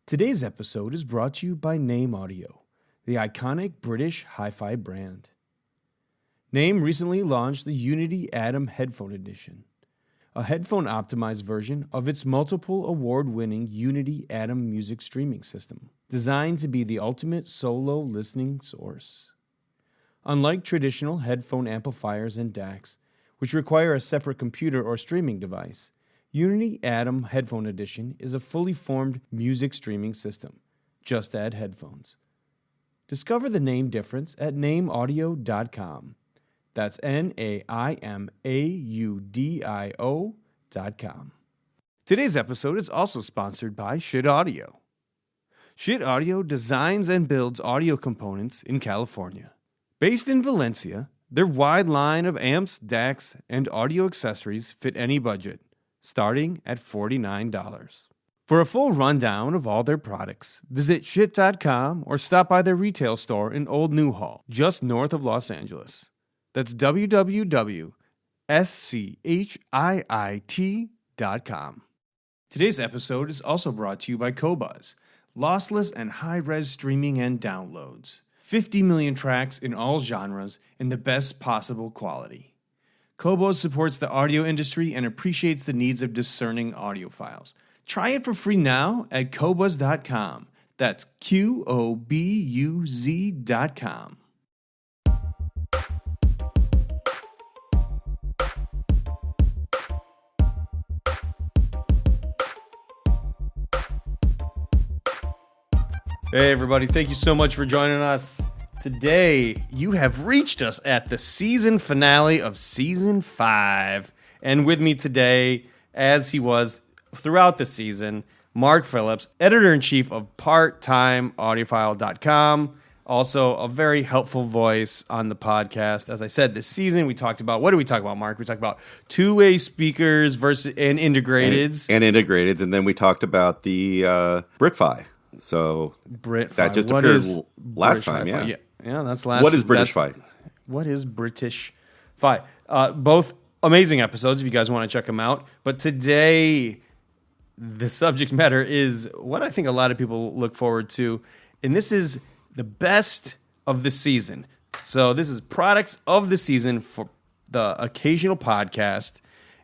Today's episode is brought to you by Name Audio, the iconic British hi-fi brand. Name recently launched the Unity Atom Headphone Edition, a headphone-optimized version of its multiple award-winning Unity Atom music streaming system, designed to be the ultimate solo listening source. Unlike traditional headphone amplifiers and DACs, which require a separate computer or streaming device, Unity Atom Headphone Edition is a fully formed music streaming system. Just add headphones. Discover the name difference at nameaudio.com. That's NAIMAUDIO.com. Today's episode is also sponsored by Shit Audio. Shit Audio designs and builds audio components in California. Based in Valencia, their wide line of amps, DACs, and audio accessories fit any budget, starting at $49. For a full rundown of all their products, visit shit.com or stop by their retail store in Old Newhall, just north of Los Angeles. That's www.schit.com. Today's episode is also brought to you by Qobuz, lossless and high-res streaming and downloads. 50 million tracks in all genres in the best possible quality. Qobuz supports the audio industry and appreciates the needs of discerning audiophiles. Try it for free now at Qobuz.com. That's Qobuz.com. Hey everybody, thank you so much for joining us. Today, you have reached us at the season finale of Season 5. And with me today, as he was throughout the season, Marc Phillips, editor-in-chief of PartTimeAudiphile.com. Also, a very helpful voice on the podcast. As I said, this season we talked about, what did we talk about, Marc? We talked about two-way speakers versus and integrateds. And integrateds, and then we talked about the BritFi. So BritFi. That just appeared last time, yeah. Yeah, that's last. What is British Fi? What is British Fi? Both amazing episodes if you guys want to check them out. But today, the subject matter is what I think a lot of people look forward to. And this is the best of the season. So this is products of the season for the occasional podcast.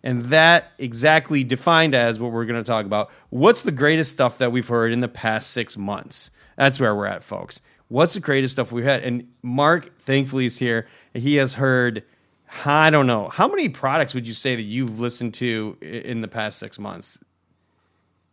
And that exactly defined as what we're going to talk about. What's the greatest stuff that we've heard in the past 6 months? That's where we're at, folks. What's the greatest stuff we've had? And Marc, thankfully, is here. He has heard, I don't know, how many products would you say that you've listened to in the past 6 months?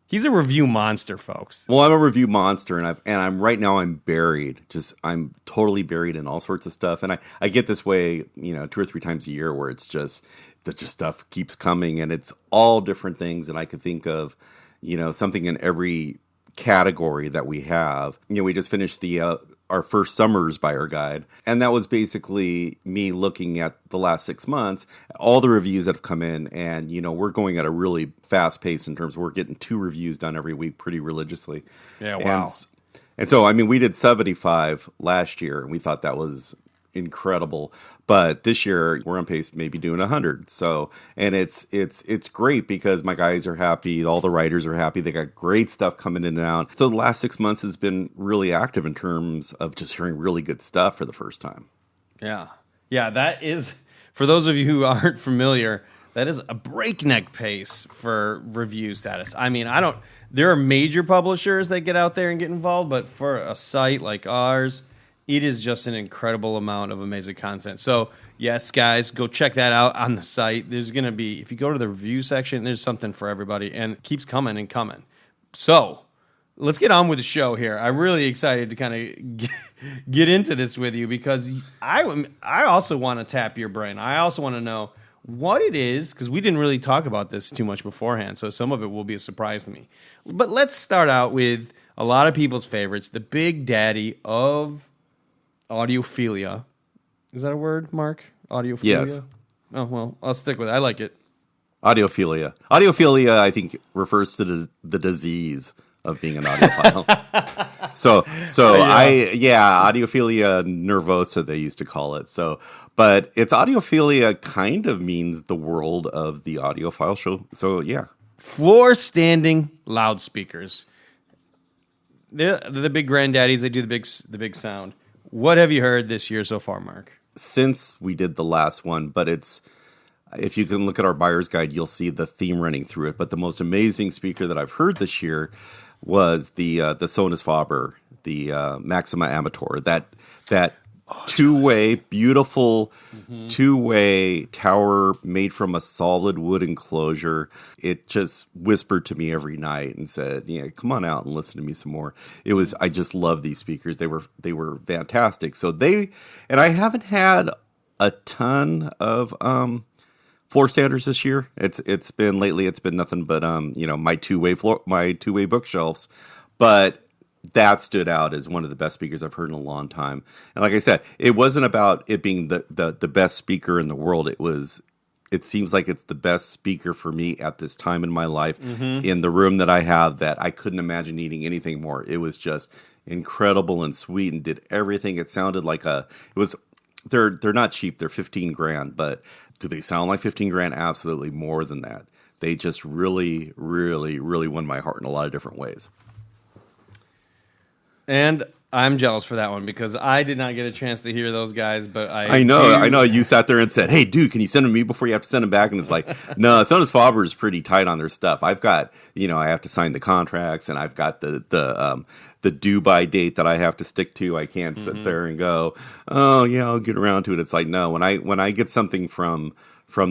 He's a review monster, folks. Well, I'm a review monster, and I'm right now I'm buried. I'm totally buried in all sorts of stuff. And I get this way, 2 or 3 times a year where it's just stuff keeps coming, and it's all different things. And I could think of, something in every category that we have. We just finished our first Summers Buyer Guide, and that was basically me looking at the last 6 months, all the reviews that have come in, and we're going at a really fast pace in terms of we're getting 2 reviews done every week pretty religiously. Yeah, wow. And so, we did 75 last year, and we thought that was incredible, but this year we're on pace maybe doing 100. So, and it's great because my guys are happy, all the writers are happy, they got great stuff coming in and out. So the last 6 months has been really active in terms of just hearing really good stuff for the first time. Yeah, that is, for those of you who aren't familiar, that is a breakneck pace for review status. There are major publishers that get out there and get involved, but for a site like ours, it is just an incredible amount of amazing content. So, yes, guys, go check that out on the site. There's going to be, if you go to the review section, there's something for everybody, and it keeps coming and coming. So, let's get on with the show here. I'm really excited to kind of get into this with you because I also want to tap your brain. I also want to know what it is, because we didn't really talk about this too much beforehand, so some of it will be a surprise to me. But let's start out with a lot of people's favorites, the big daddy of audiophilia. Is that a word, Marc? Audiophilia? Yes. Oh, well, I'll stick with it. I like it. Audiophilia. Audiophilia, I think, refers to the disease of being an audiophile. Audiophilia nervosa, they used to call it. But it's audiophilia kind of means the world of the audiophile show. So, yeah. Floor standing loudspeakers. they're the big granddaddies. They do the big sound. What have you heard this year so far, Mark? Since we did the last one, but if you can look at our buyer's guide, you'll see the theme running through it. But the most amazing speaker that I've heard this year was the Sonus Faber, the Maxima Amateur. That two-way, beautiful two-way tower made from a solid wood enclosure. It just whispered to me every night and said, "Yeah, come on out and listen to me some more." I just love these speakers. They were fantastic. So and I haven't had a ton of floor standers this year. It's been nothing but my two-way bookshelves, but that stood out as one of the best speakers I've heard in a long time. And like I said, it wasn't about it being the best speaker in the world. It seems like it's the best speaker for me at this time in my life, in the room that I have, that I couldn't imagine needing anything more. It was just incredible and sweet and did everything. It sounded like they're not cheap. They're $15,000, but do they sound like $15,000? Absolutely more than that. They just really, really, really won my heart in a lot of different ways. And I'm jealous for that one because I did not get a chance to hear those guys, but I know. You sat there and said, "Hey, dude, can you send them me before you have to send them back?" And it's like, no, Sonus Faber is pretty tight on their stuff. I've got, I have to sign the contracts, and I've got the due by date that I have to stick to. I can't sit there and go, "Oh yeah, I'll get around to it." It's like, no, when I get something from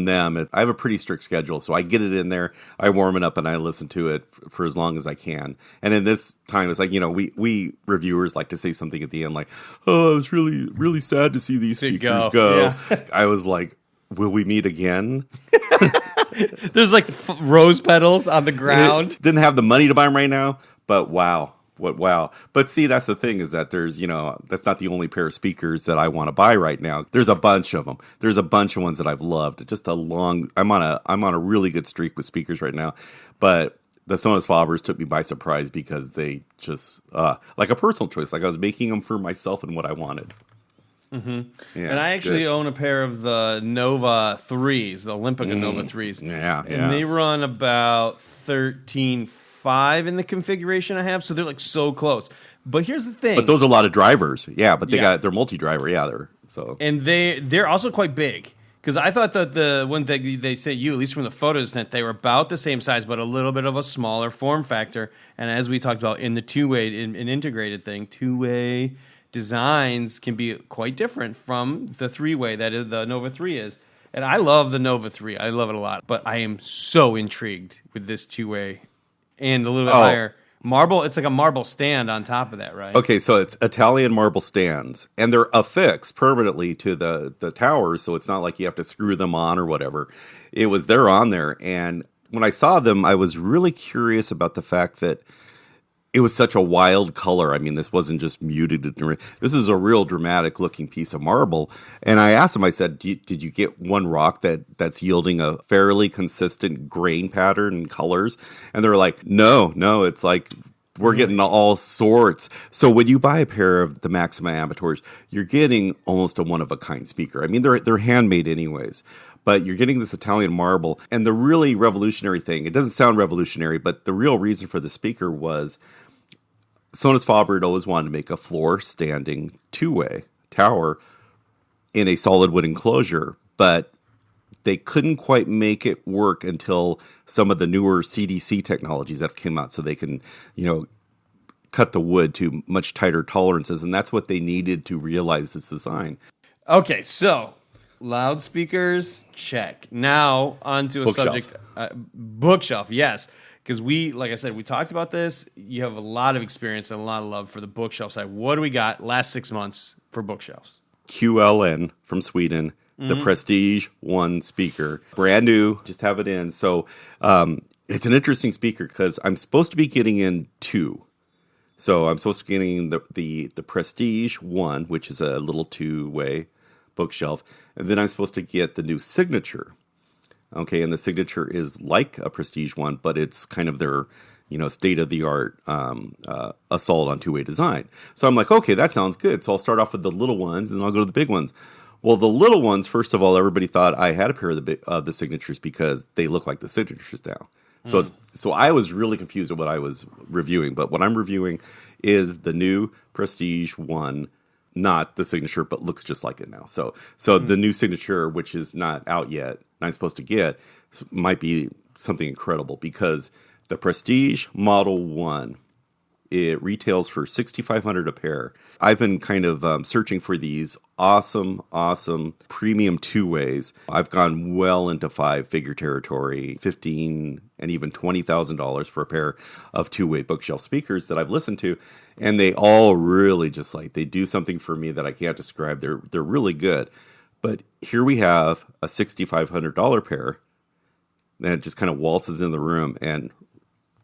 them, I have a pretty strict schedule, so I get it in there, I warm it up, and I listen to it for as long as I can. And in this time, it's like, we reviewers like to say something at the end like, "Oh, I was really, really sad to see these speakers go." Yeah. I was like, "Will we meet again?" There's like rose petals on the ground. Didn't have the money to buy them right now, but wow. Wow. But see, that's the thing, is that there's, that's not the only pair of speakers that I want to buy right now. There's a bunch of them. There's a bunch of ones that I've loved. I'm on a really good streak with speakers right now. But the Sonus Fabers took me by surprise because they just, like a personal choice. Like I was making them for myself and what I wanted. Yeah, and I actually own a pair of the Nova 3s, the Olympica Nova 3s. Yeah. And they run about 13.5 in the configuration I have, so they're like so close. But here's the thing. But those are a lot of drivers. Yeah, but they're multi-driver. Yeah, and they're also quite big. Because I thought that the one thing they sent you, at least from the photos sent, they were about the same size, but a little bit of a smaller form factor. And as we talked about in the two-way, an integrated thing, two-way designs can be quite different from the three-way that the Nova 3 is. And I love the Nova 3. I love it a lot. But I am so intrigued with this two-way and a little bit higher. Marble, it's like a marble stand on top of that, right? Okay, so it's Italian marble stands, and they're affixed permanently to the towers, so it's not like you have to screw them on or whatever. They're on there, and when I saw them, I was really curious about the fact that it was such a wild color. I mean, this wasn't just muted. This is a real dramatic looking piece of marble. And I asked him, I said, did you get one rock that's yielding a fairly consistent grain pattern and colors? And they're like, no, it's like we're getting all sorts. So when you buy a pair of the Maxima Amateurs, you're getting almost a one-of-a-kind speaker. I mean, they're handmade anyways. But you're getting this Italian marble. And the really revolutionary thing, it doesn't sound revolutionary, but the real reason for the speaker was Sonus Faber had always wanted to make a floor-standing two-way tower in a solid wood enclosure, but they couldn't quite make it work until some of the newer CDC technologies that came out, so they can, cut the wood to much tighter tolerances, and that's what they needed to realize this design. Okay, so loudspeakers, check. Now onto a Bookshelf. subject, bookshelf, yes. Because like I said, we talked about this. You have a lot of experience and a lot of love for the bookshelf side. What do we got last 6 months for bookshelves? QLN from Sweden, the Prestige 1 speaker. Brand new, just have it in. So it's an interesting speaker because I'm supposed to be getting in 2. So I'm supposed to be getting the Prestige 1, which is a little two-way bookshelf. And then I'm supposed to get the new Signature. Okay, and the Signature is like a Prestige 1, but it's kind of their, state-of-the-art assault on two-way design. So I'm like, okay, that sounds good. So I'll start off with the little ones, and then I'll go to the big ones. Well, the little ones, first of all, everybody thought I had a pair of the Signatures because they look like the Signatures now. So I was really confused at what I was reviewing. But what I'm reviewing is the new Prestige 1, not the Signature, but looks just like it now. So the new Signature, which is not out yet, I'm supposed to get, might be something incredible, because the Prestige Model 1, it retails for $6,500 a pair. I've been kind of searching for these awesome premium two-ways. I've gone well into five-figure territory, $15,000 and even $20,000 for a pair of two-way bookshelf speakers that I've listened to, and they all really just they do something for me that I can't describe. They're really good. But here we have a $6,500 pair that just kind of waltzes in the room, and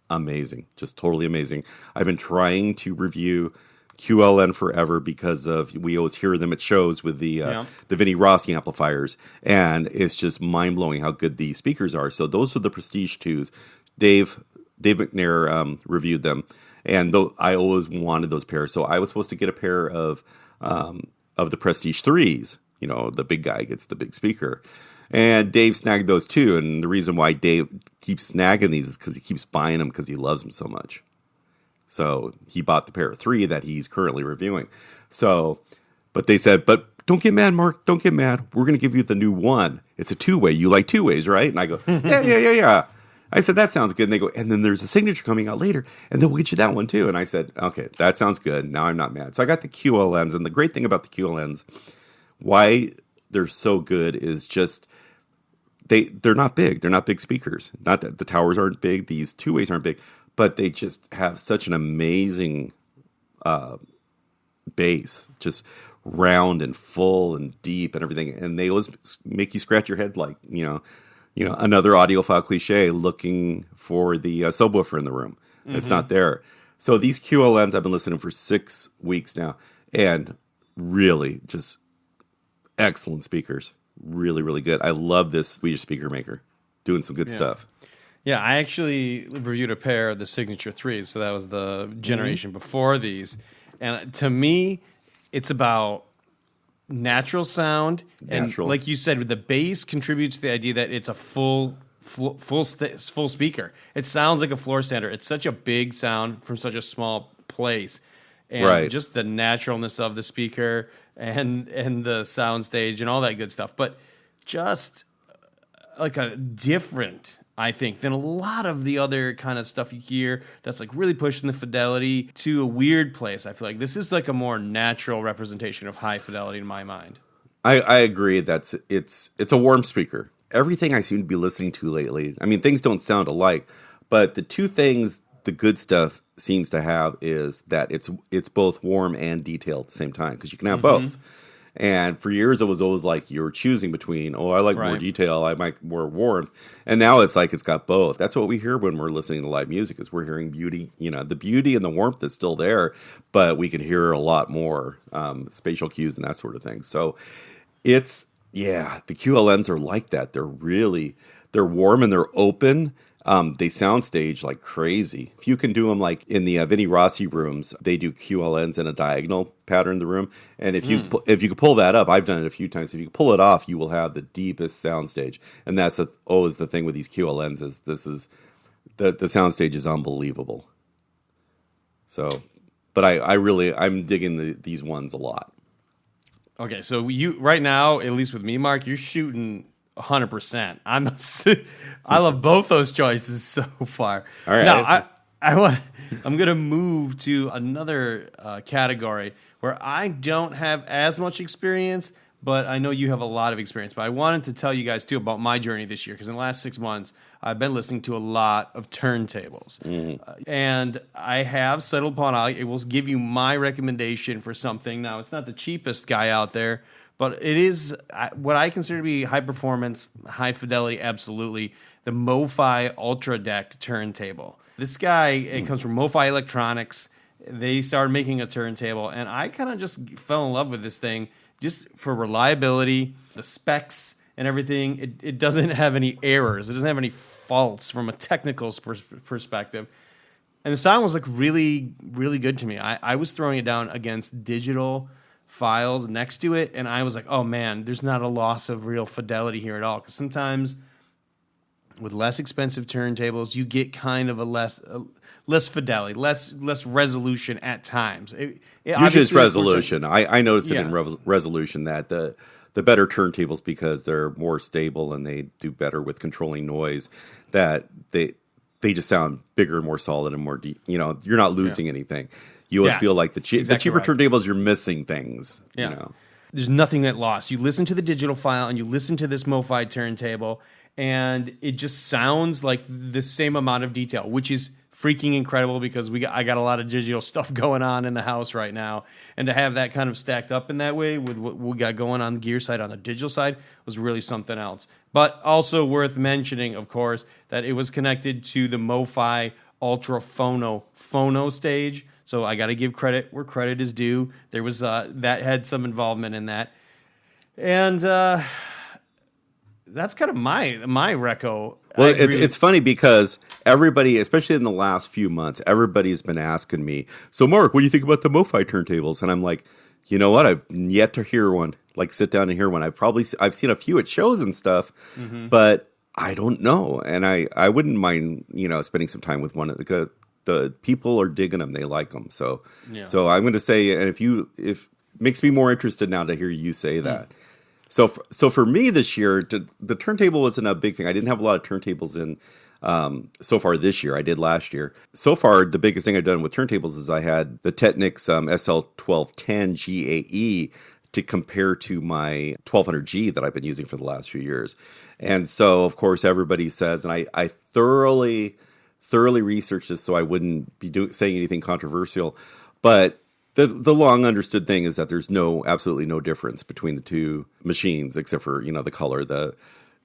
amazing, just totally amazing. I've been trying to review QLN forever because we always hear them at shows with the Vinnie Rossi amplifiers, and it's just mind blowing how good these speakers are. So those are the Prestige 2s. Dave McNair reviewed them, and I always wanted those pairs. So I was supposed to get a pair of the Prestige 3s. The big guy gets the big speaker. And Dave snagged those too, and the reason why Dave keeps snagging these is because he keeps buying them because he loves them so much. So he bought the pair of 3 that he's currently reviewing. But they said, but don't get mad, Mark, don't get mad. We're going to give you the new 1. It's a two-way. You like two-ways, right? And I go, yeah. I said, that sounds good. And they go, and then there's a Signature coming out later, and then we'll get you that one too. And I said, okay, that sounds good. Now I'm not mad. So I got the QLNs, and the great thing about the QLNs, why they're so good is just they're not big. They're not big speakers. Not that the towers aren't big. These two-ways aren't big. But they just have such an amazing bass. Just round and full and deep and everything. And they always make you scratch your head like, another audiophile cliche, looking for the subwoofer in the room. Mm-hmm. It's not there. So these QLNs I've been listening for 6 weeks now. And really just excellent speakers. Really, really good. I love this Swedish speaker maker. Doing some good stuff. Yeah, I actually reviewed a pair of the Signature 3s, so that was the generation before these. And to me, it's about natural sound. And like you said, the bass contributes to the idea that it's a full speaker. It sounds like a floor standard. It's such a big sound from such a small place. And just the naturalness of the speaker and the sound stage and all that good stuff. But just like a different, I think, than a lot of the other kind of stuff you hear that's like really pushing the fidelity to a weird place. I feel like this is like a more natural representation of high fidelity in my mind. I agree. It's a warm speaker. Everything I seem to be listening to lately, I mean, things don't sound alike, but the two things the good stuff seems to have is that it's both warm and detailed at the same time, because you can have both. And for years, it was always like you were choosing between, I like more detail, I like more warmth. And now it's like it's got both. That's what we hear when we're listening to live music, is we're hearing beauty. The beauty and the warmth is still there, but we can hear a lot more spatial cues and that sort of thing. So the QLNs are like that. They're warm and they're open. They soundstage like crazy. If you can do them like in the Vinnie Rossi rooms, they do QLNs in a diagonal pattern in the room. And if you can pull that up, I've done it a few times. If you can pull it off, you will have the deepest soundstage. And that's always the thing with these QLNs is the soundstage is unbelievable. So, but I'm digging these ones a lot. Okay, so you right now, at least with me, Mark, you're shooting 100%. I love both those choices so far. All right. Now, I'm going to move to another category where I don't have as much experience, but I know you have a lot of experience. But I wanted to tell you guys, too, about my journey this year, because in the last 6 months, I've been listening to a lot of turntables. And I have settled upon, I will give you my recommendation for something. Now, it's not the cheapest guy out there, but it is what I consider to be high performance, high fidelity, absolutely, the MoFi Ultra Deck turntable. This guy, it comes from MoFi Electronics. They started making a turntable, and I kind of just fell in love with this thing just for reliability, the specs and everything. It doesn't have any errors. It doesn't have any faults from a technical perspective. And the sound was like really, really good to me. I was throwing it down against digital files next to it, and I was like, oh man, there's not a loss of real fidelity here at all. Because sometimes with less expensive turntables, you get kind of a less fidelity, less resolution at times. Usually it's resolution. I noticed it in Yeah. resolution that the better turntables, because they're more stable and they do better with controlling noise, that they just sound bigger and more solid and more deep. You know, you're not losing anything. You always feel like the cheaper turntables, you're missing things. Yeah. You know? There's nothing that lost. You listen to the digital file and you listen to this MoFi turntable, and it just sounds like the same amount of detail, which is freaking incredible because I got a lot of digital stuff going on in the house right now, and to have that kind of stacked up in that way with what we got going on the gear side, on the digital side, was really something else. But also worth mentioning, of course, that it was connected to the MoFi Ultra Phono stage. So I got to give credit where credit is due. There was that had some involvement in that, and that's kind of my reco. Well, it's funny because everybody, especially in the last few months, everybody's been asking me, so Mark, what do you think about the MoFi turntables? And I'm like, you know what? I've yet to hear one. Like, sit down and hear one. I've seen a few at shows and stuff, but I don't know. And I wouldn't mind, spending some time with one because the people are digging them. They like them. So I'm going to say, and if makes me more interested now to hear you say that. So for me this year, the turntable wasn't a big thing. I didn't have a lot of turntables in so far this year. I did last year. So far, the biggest thing I've done with turntables is I had the Technics SL1210 GAE to compare to my 1200G that I've been using for the last few years. And so, of course, everybody says, and I thoroughly researched this so I wouldn't be saying anything controversial, but the long understood thing is that there's absolutely no difference between the two machines except for the color. The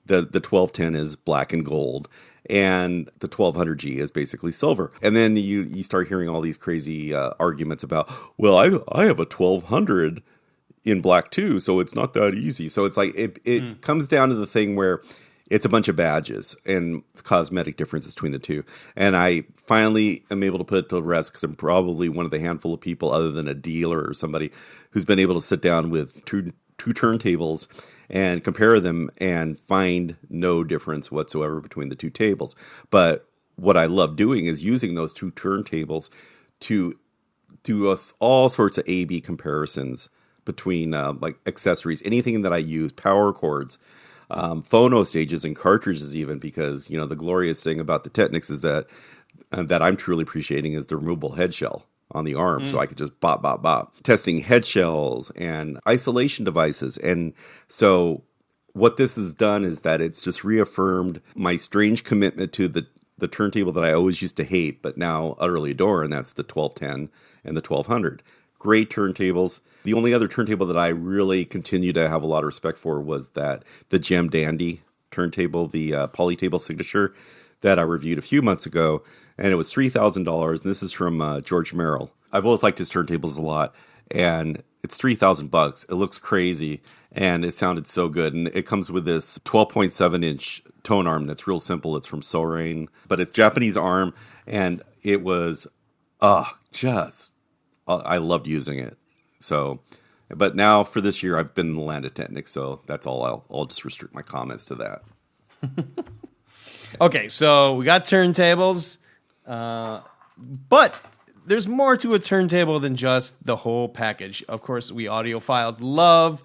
1210 is black and gold, and the 1200G is basically silver. And then you start hearing all these crazy arguments about, well, I have a 1200 in black too, so it's not that easy. So it's like it comes down to the thing where it's a bunch of badges and it's cosmetic differences between the two. And I finally am able to put it to rest because I'm probably one of the handful of people, other than a dealer or somebody, who's been able to sit down with two turntables and compare them and find no difference whatsoever between the two tables. But what I love doing is using those two turntables to do all sorts of A/B comparisons between like accessories, anything that I use, power cords, phono stages and cartridges even, because the glorious thing about the Technics is that I'm truly appreciating is the removable head shell on the arm, so I could just bop. Testing head shells and isolation devices. And so what this has done is that it's just reaffirmed my strange commitment to the turntable that I always used to hate but now utterly adore, and that's the 1210 and the 1200. Great turntables. The only other turntable that I really continue to have a lot of respect for was the Gem Dandy turntable, the Polytable Signature that I reviewed a few months ago, and it was $3,000. And this is from George Merrill. I've always liked his turntables a lot, and it's $3,000. It looks crazy, and it sounded so good. And it comes with this 12.7-inch tone arm that's real simple. It's from Sorain, but it's Japanese arm, and it was I loved using it. So, but now for this year, I've been in the land of Technics, so that's all. I'll just restrict my comments to that. Okay, so we got turntables, but there's more to a turntable than just the whole package. Of course, we audiophiles love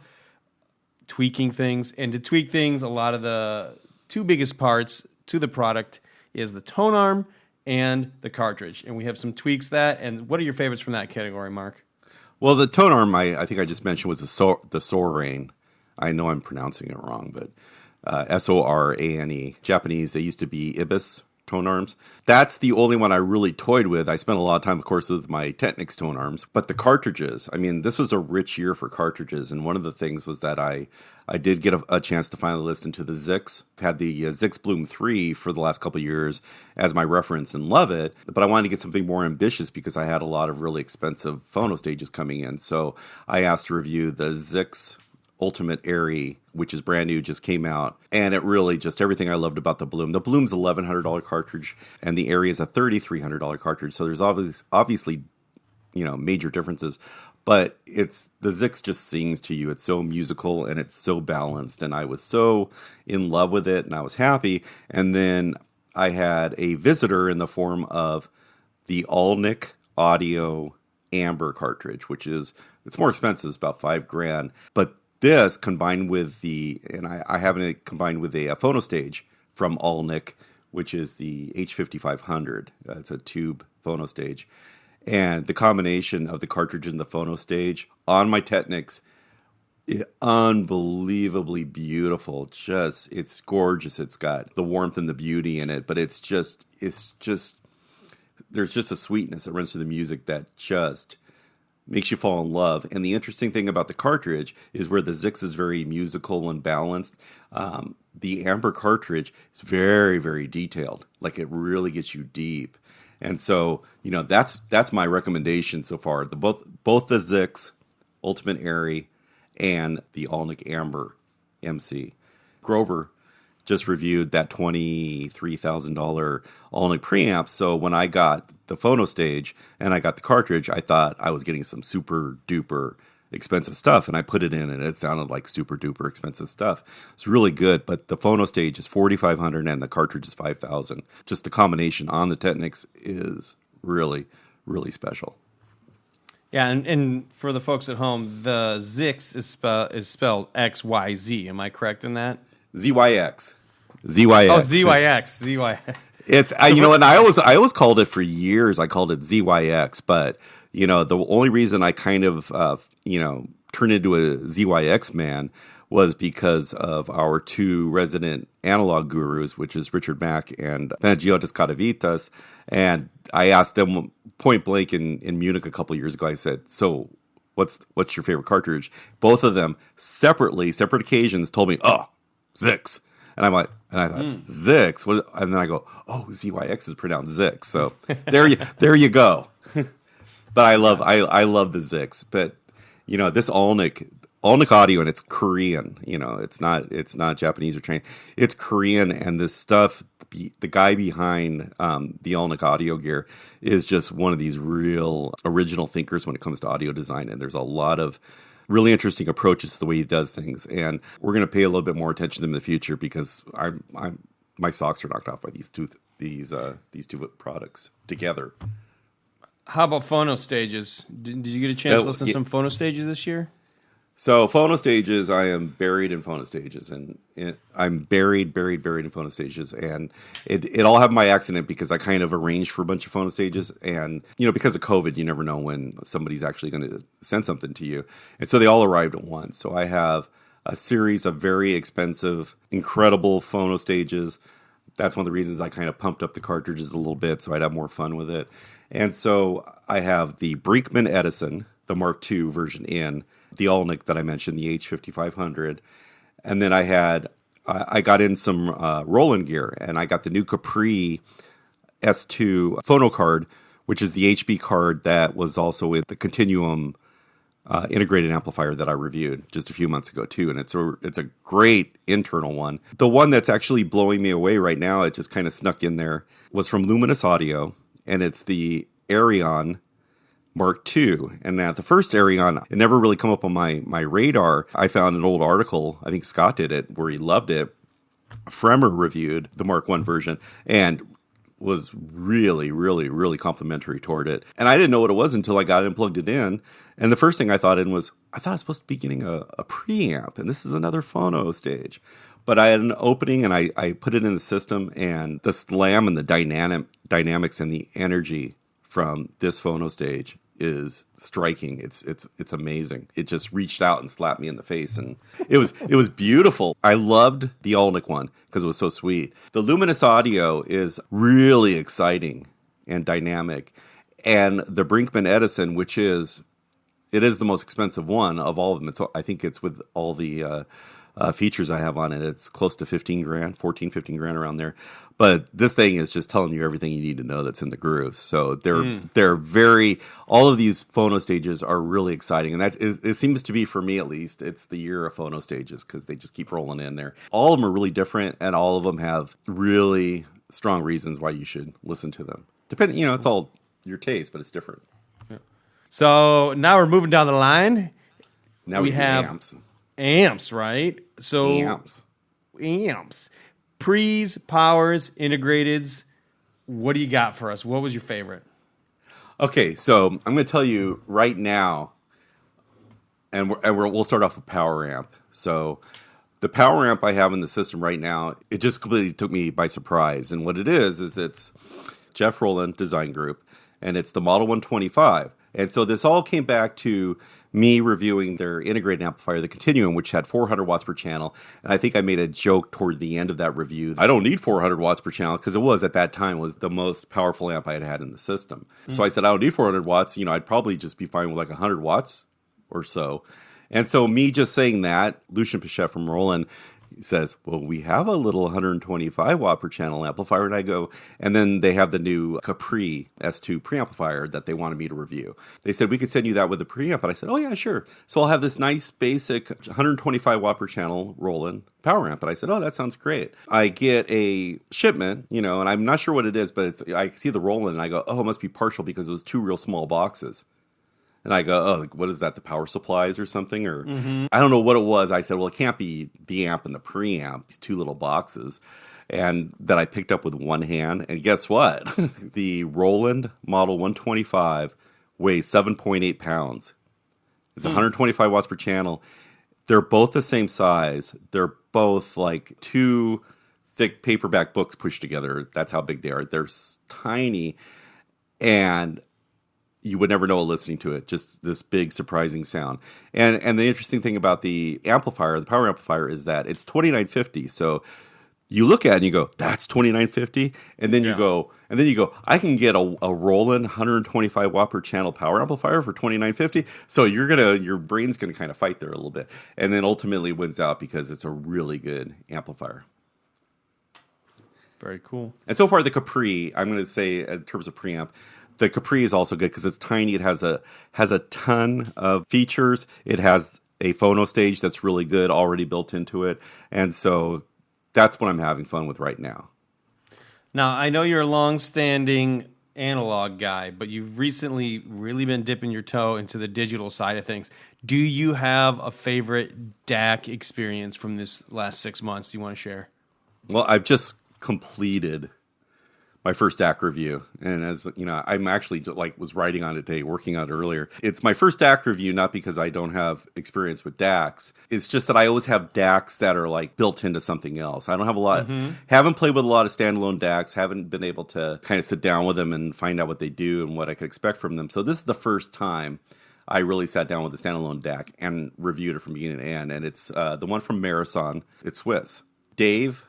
tweaking things, and to tweak things, a lot of the two biggest parts to the product is the tone arm and the cartridge. And we have some tweaks that. And what are your favorites from that category, Mark? Well, the tone arm I think I just mentioned was the Sorain. I know I'm pronouncing it wrong, but Sorane. Japanese, they used to be Ibis tone arms. That's the only one I really toyed with. I spent a lot of time, of course, with my Technics tone arms. But the cartridges, I mean, this was a rich year for cartridges. And one of the things was that I did get a chance to finally listen to the Zix. I've had the Zix Bloom 3 for the last couple of years as my reference and love it. But I wanted to get something more ambitious because I had a lot of really expensive phono stages coming in. So I asked to review the Zix Ultimate Airy, which is brand new, just came out, and it really just everything I loved about the Bloom. The Bloom's $1,100 cartridge, and the Airy is a $3,300 cartridge. So there's obviously major differences. But the Zix just sings to you. It's so musical and it's so balanced. And I was so in love with it and I was happy. And then I had a visitor in the form of the Alnick Audio Amber cartridge, it's more expensive. It's about $5,000. But this combined with I have it combined with a Phonostage from Alnick, which is the H5500. It's a tube Phonostage. And the combination of the cartridge and the Phonostage on my Technics is unbelievably beautiful. It's gorgeous. It's got the warmth and the beauty in it, but it's just there's just a sweetness that runs through the music that just makes you fall in love. And the interesting thing about the cartridge is where the Zix is very musical and balanced. The Amber cartridge is very, very detailed. Like it really gets you deep. And so, that's my recommendation so far. Both the Zix Ultimate Airy and the Alnick Amber MC. Grover just reviewed that $23,000 Alnick preamp. So when I got the Phonostage and I got the cartridge, I thought I was getting some super duper expensive stuff, and I put it in and it sounded like super duper expensive stuff. It's really good, but the Phonostage is $4,500 and the cartridge is $5,000. Just the combination on the Technics is really, really special. Yeah, and for the folks at home, the Zix is spelled XYZ. Am I correct in that? ZYX. Oh, ZYX. It's and I always called it for years. I called it ZYX, but the only reason I kind of turned into a ZYX man was because of our two resident analog gurus, which is Richard Mack and Panagiotis Katavitas. And I asked them point blank in Munich a couple years ago. I said, "So, what's your favorite cartridge?" Both of them separate occasions told me, "Oh, Zix." And I thought, Zix? What? And then I go, oh, ZYX is pronounced Zix. So there you go. But I love the Zix. But this Alnick Audio, and it's Korean. It's not Japanese or Chinese. It's Korean, and this stuff. The guy behind the Alnick Audio gear is just one of these real original thinkers when it comes to audio design. And there's a lot of really interesting approaches to the way he does things, and we're going to pay a little bit more attention to them in the future because my socks are knocked off by these two products together. How about Phonostages? Did you get a chance to listen to some Phonostages this year? So Phonostages, I am buried in Phonostages, and I'm buried in Phonostages, and it all happened by accident because I kind of arranged for a bunch of Phonostages, and because of COVID, you never know when somebody's actually going to send something to you, and so they all arrived at once. So I have a series of very expensive, incredible Phonostages. That's one of the reasons I kind of pumped up the cartridges a little bit so I'd have more fun with it. And so I have the Brinkmann Edison, the Mark II version in, the Alnick that I mentioned, the H5500. And then I got in some Roland gear, and I got the new Capri S2 phono card, which is the HB card that was also in the Continuum integrated amplifier that I reviewed just a few months ago too. And it's a great internal one. The one that's actually blowing me away right now, it just kind of snuck in there, was from Luminous Audio, and it's the Arion Mark II. And the first Arion, it never really come up on my radar. I found an old article, I think Scott did it, where he loved it. Fremer reviewed the Mark I version and was really, really, really complimentary toward it. And I didn't know what it was until I got it and plugged it in. And the first thing I thought I was supposed to be getting a preamp, and this is another phono stage. But I had an opening, and I put it in the system, and the slam and the dynamics and the energy from this phono stage is striking. It's amazing. It just reached out and slapped me in the face, and it was beautiful. I loved the Alnick one because it was so sweet. The Luminous Audio is really exciting and dynamic, and the Brinkmann Edison, which is the most expensive one of all of them. I think it's with all the features I have on it. It's close to $15,000, $15,000 around there. But this thing is just telling you everything you need to know that's in the grooves. So they're very, all of these phono stages are really exciting. And it seems to be, for me at least, it's the year of phono stages because they just keep rolling in there. All of them are really different, and all of them have really strong reasons why you should listen to them. Depending, it's all your taste, but it's different. Yeah. So now we're moving down the line. Now we do have amps, right? So amps. Pre's, powers, integrateds. What do you got for us? What was your favorite? Okay, so I'm going to tell you right now, and we'll start off with power amp. So the power amp I have in the system right now, it just completely took me by surprise. And what it is it's Jeff Rowland Design Group, and it's the Model 125. And so this all came back to me reviewing their integrated amplifier, the Continuum, which had 400 watts per channel. And I think I made a joke toward the end of that review. I don't need 400 watts per channel because it was, at that time, was the most powerful amp I had had in the system. So I said, I don't need 400 watts. I'd probably just be fine with like 100 watts or so. And so me just saying that, Lucian Pichette from Roland says, well, we have a little 125 watt per channel amplifier. And I go, and then they have the new Capri S2 preamplifier that they wanted me to review. They said, we could send you that with the preamp. And I said, oh yeah, sure. So I'll have this nice basic 125 watt per channel Roland power amp. And I said, oh, that sounds great. I get a shipment, and I'm not sure what it is, but I see the Roland and I go, oh, it must be partial because it was 2 real small boxes. And I go, oh, what is that, the power supplies or something? Or I don't know what it was. I said, well, it can't be the amp and the preamp, these 2 little boxes. And that I picked up with one hand. And guess what? The Roland Model 125 weighs 7.8 pounds. It's 125 watts per channel. They're both the same size. They're both like 2 thick paperback books pushed together. That's how big they are. They're tiny. And you would never know it listening to it. Just this big, surprising sound. And the interesting thing about the amplifier, the power amplifier, is that it's $2,950. So you look at it and you go, that's $2,950, and then you go, I can get a Roland 125 watt per channel power amplifier for $2,950. So your brain's gonna kind of fight there a little bit, and then ultimately wins out because it's a really good amplifier. Very cool. And so far, the Capri, I'm going to say in terms of preamp, the Capri is also good because it's tiny. It has a ton of features. It has a phono stage that's really good already built into it. And so that's what I'm having fun with right now. Now, I know you're a long-standing analog guy, but you've recently really been dipping your toe into the digital side of things. Do you have a favorite DAC experience from this last 6 months you want to share? Well, I've just completed my first DAC review, and as you know, I'm actually was writing on it today, working on it earlier. It's my first DAC review, not because I don't have experience with DACs. It's just that I always have DACs that are like built into something else. I don't have a lot, haven't played with a lot of standalone DACs, haven't been able to kind of sit down with them and find out what they do and what I could expect from them. So this is the first time I really sat down with a standalone DAC and reviewed it from beginning to end, and it's the one from Marathon. It's Swiss. Dave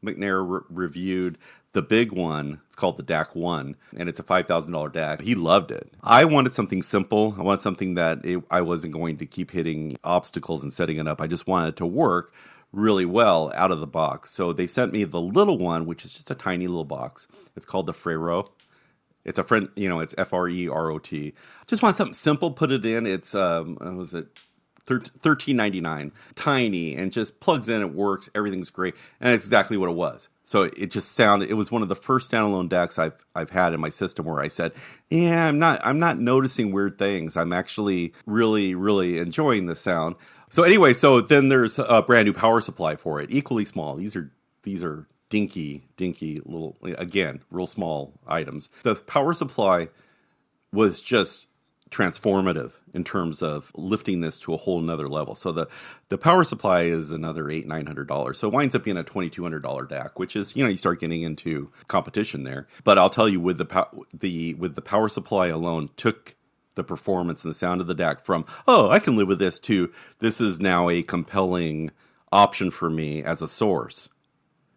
McNair reviewed the big one. It's called the DAC 1, and it's a $5,000 DAC. He loved it. I wanted something simple. I wanted something that I wasn't going to keep hitting obstacles and setting it up. I just wanted it to work really well out of the box. So they sent me the little one, which is just a tiny little box. It's called the Frero. It's a friend, it's F-R-E-R-O-T. Just want something simple, put it in. It's, was it $13.99, tiny, and just plugs in, it works, everything's great, and it's exactly what it was. So it was one of the first standalone DACs I've had in my system where I said, yeah, I'm not noticing weird things. I'm actually really, really enjoying the sound. So anyway, so then there's a brand new power supply for it, equally small. These are dinky little, again, real small items. The power supply was just transformative in terms of lifting this to a whole nother level. So the power supply is another $900. So it winds up being a $2,200 DAC, which is, you start getting into competition there. But I'll tell you, with the power supply alone, took the performance and the sound of the DAC from, oh, I can live with this, to this is now a compelling option for me as a source.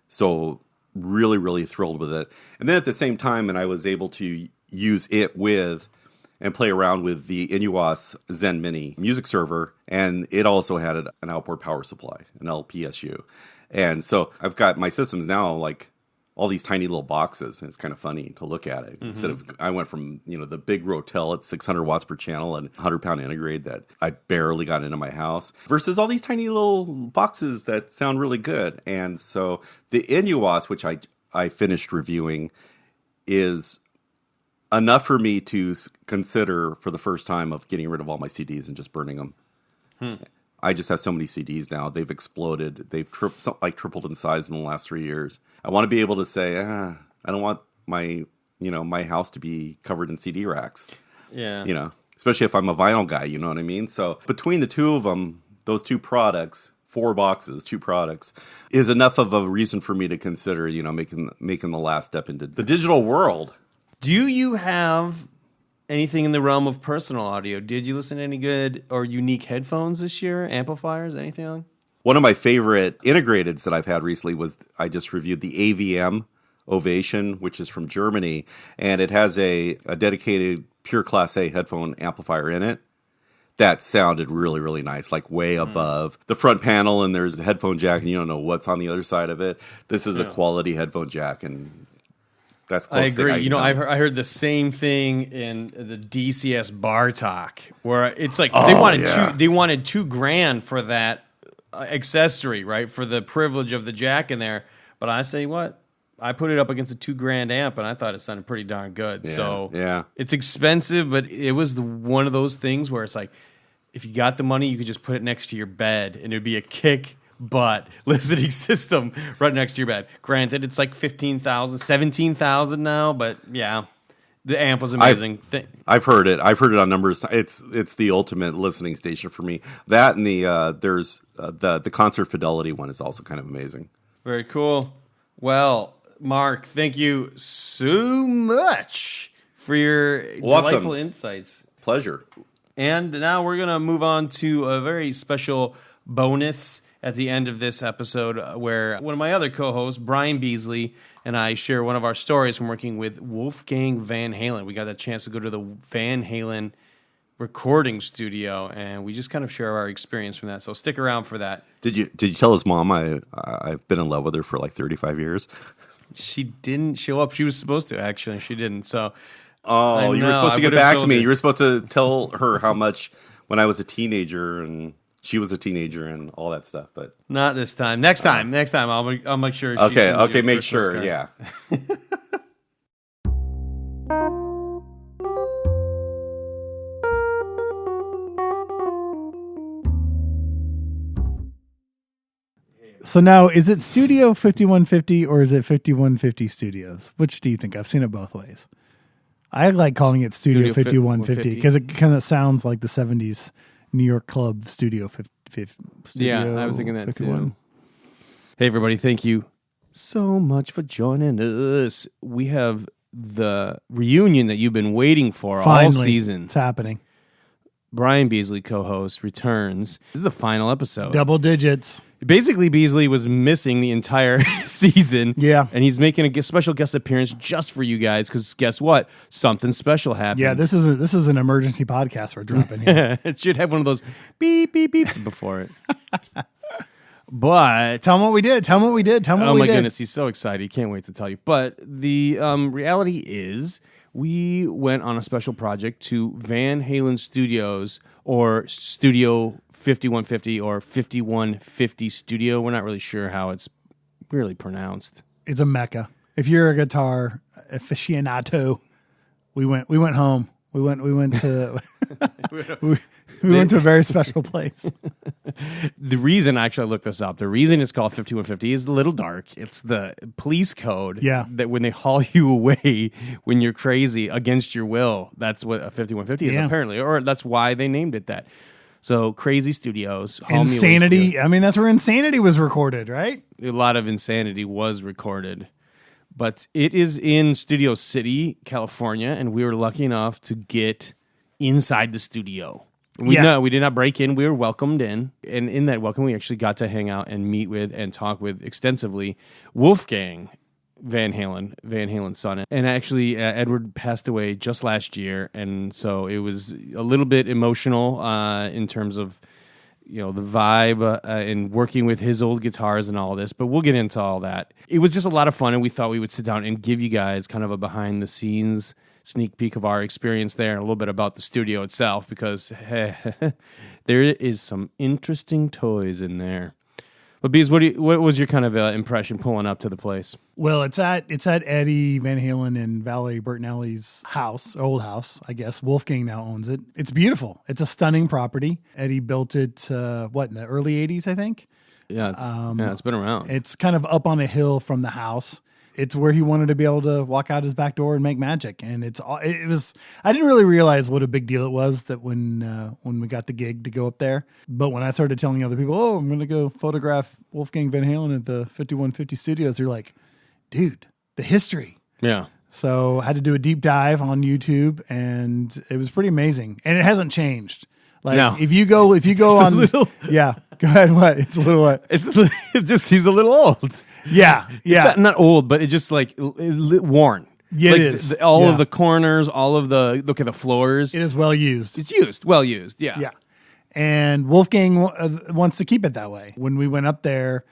So really, really thrilled with it. And then at the same time, and I was able to use it with and play around with the Inuos Zen Mini music server, and it also had an outboard power supply, an LPSU. And so I've got my systems now like all these tiny little boxes, and it's kind of funny to look at it. Instead of, I went from, the big Rotel at 600 watts per channel and 100-pound integrate that I barely got into my house, versus all these tiny little boxes that sound really good. And so the Inuos, which I finished reviewing, is enough for me to consider for the first time of getting rid of all my CDs and just burning them. I just have so many CDs now. They've exploded. They've tripled in size in the last 3 years. I want to be able to say, I don't want my house to be covered in CD racks. Yeah. Especially if I'm a vinyl guy, you know what I mean? So between the two of them, those two products, 4 boxes, 2 products, is enough of a reason for me to consider, making the last step into the digital world. Do you have anything in the realm of personal audio? Did you listen to any good or unique headphones this year? Amplifiers? Anything like? One of my favorite integrateds that I've had recently was I just reviewed the AVM Ovation, which is from Germany, and it has a dedicated pure Class A headphone amplifier in it. That sounded really, really nice, like way above the front panel, and there's a headphone jack, and you don't know what's on the other side of it. This is a quality headphone jack, and that's close. I agree. I heard the same thing in the DCS bar talk, where it's like they wanted $2,000 for that accessory, right? For the privilege of the jack in there. But I say what? I put it up against a $2,000 amp, and I thought it sounded pretty darn good. Yeah. It's expensive, but it was one of those things where it's like, if you got the money, you could just put it next to your bed, and it'd be a kick butt listening system right next to your bed. Granted, it's like $15,000, $17,000 now, but yeah, the amp was amazing. I've heard it. I've heard it on numbers. It's the ultimate listening station for me. That and there's the concert fidelity one is also kind of amazing. Very cool. Well, Marc, thank you so much for your delightful insights. Pleasure. And now we're going to move on to a very special bonus at the end of this episode where one of my other co-hosts, Bryan Beasley, and I share one of our stories from working with Wolfgang Van Halen. We got a chance to go to the Van Halen recording studio, and we just kind of share our experience from that. So stick around for that. Did you tell his mom I've been in love with her for like 35 years? She didn't show up. She was supposed to, actually. She didn't. So, you were supposed to get back to me. You were supposed to tell her how much when I was a teenager and she was a teenager and all that stuff. But not this time. Next time. I'll make sure. Okay. Make sure. Card. Yeah. So now, is it Studio 5150 or is it 5150 Studios? Which do you think? I've seen it both ways. I like calling it Studio 5150 because it kind of sounds like the 70s New York club Studio 50. Yeah, I was thinking that 51. Too. Hey, everybody. Thank you so much for joining us. We have the reunion that you've been waiting for all season. It's happening. Bryan Beasley, co-host, returns. This is the final episode. Double digits. Basically, Beasley was missing the entire season. Yeah. And he's making a special guest appearance just for you guys because guess what? Something special happened. Yeah, this is an emergency podcast we're dropping here. It should have one of those beep, beep, beeps before it. But tell him what we did. Oh, my goodness. He's so excited. He can't wait to tell you. But the reality is we went on a special project to Van Halen Studios or Studio 5150 or 5150 Studio. We're not really sure how it's really pronounced. It's a mecca. If you're a guitar aficionado, we went home. We went to we went to a very special place. The reason, actually, I looked this up. The reason it's called 5150 is a little dark. It's the police code. Yeah. That when they haul you away when you're crazy against your will, that's what a 5150 is apparently, or that's why they named it that. So Crazy Studios, Insanity. I mean, that's where Insanity was recorded, right? A lot of Insanity was recorded. But it is in Studio City, California, and we were lucky enough to get inside the studio. We did not break in. We were welcomed in. And in that welcome, we actually got to hang out and meet with and talk with extensively Wolfgang Van Halen's son. And actually, Edward passed away just last year. And so it was a little bit emotional in terms of, the vibe and working with his old guitars and all this, but we'll get into all that. It was just a lot of fun, and we thought we would sit down and give you guys kind of a behind-the-scenes sneak peek of our experience there and a little bit about the studio itself, because there is some interesting toys in there. But Bees, what was your kind of impression pulling up to the place? Well, it's at Eddie Van Halen and Valerie Bertinelli's old house, I guess. Wolfgang now owns it. It's beautiful. It's a stunning property. Eddie built it, in the early 80s, I think? Yeah, it's been around. It's kind of up on a hill from the house. It's where he wanted to be able to walk out his back door and make magic. And it was, I didn't really realize what a big deal it was that when we got the gig to go up there. But when I started telling other people, I'm going to go photograph Wolfgang Van Halen at the 5150 studios, they're like, dude, the history. Yeah. So I had to do a deep dive on YouTube, and it was pretty amazing. And it hasn't changed. Like no. if you go on, yeah, go ahead. What? It's a little what? It just seems a little old. Yeah. Not old, but it just like worn. Yeah, like it is. All of the corners, all of the floors. It is well used. It's well used. Yeah. Yeah. And Wolfgang wants to keep it that way. When we went up there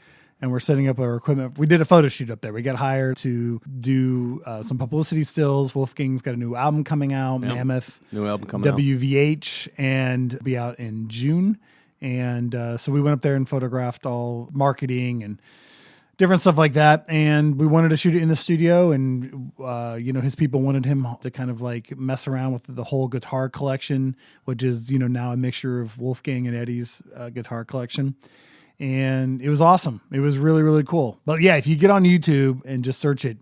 and we're setting up our equipment, we did a photo shoot up there. We got hired to do some publicity stills. Wolfgang's got a new album coming out, Mammoth. New album coming out. WVH, and be out in June. And so we went up there and photographed all marketing and different stuff like that. And we wanted to shoot it in the studio. And, his people wanted him to kind of like mess around with the whole guitar collection, which is, now a mixture of Wolfgang and Eddie's guitar collection. And it was awesome. It was really, really cool. But yeah, if you get on YouTube and just search it,